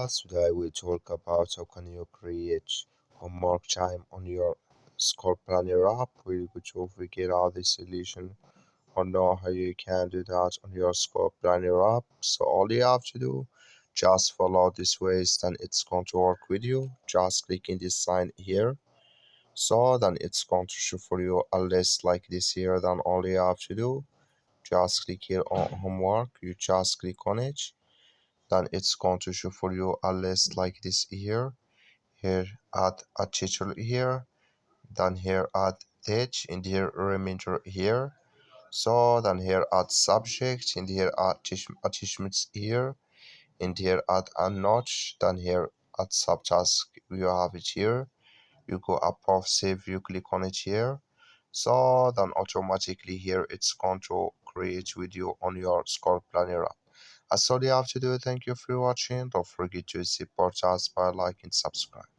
Today we talk about how can you create homework time on your School Planner app. We're going to figure out the solution or know how you can do that on your School Planner app. So all you have to do, just follow this ways, then it's going to work with you. Just click in this sign here. So then it's going to show for you a list like this here. Then all you have to do, just click here on homework. You just click on it, then it's going to show for you a list like this here. Here add a teacher here, then here add date, and here remainder here. So then here add subject, and here add attachments here, and here add a notch, then here add subtask. You have it here. You go above save, you click on it here. So then automatically here it's going to create video on your School Planner app. That's all you have to do. Thank you for watching. Don't forget to support us by liking and subscribe.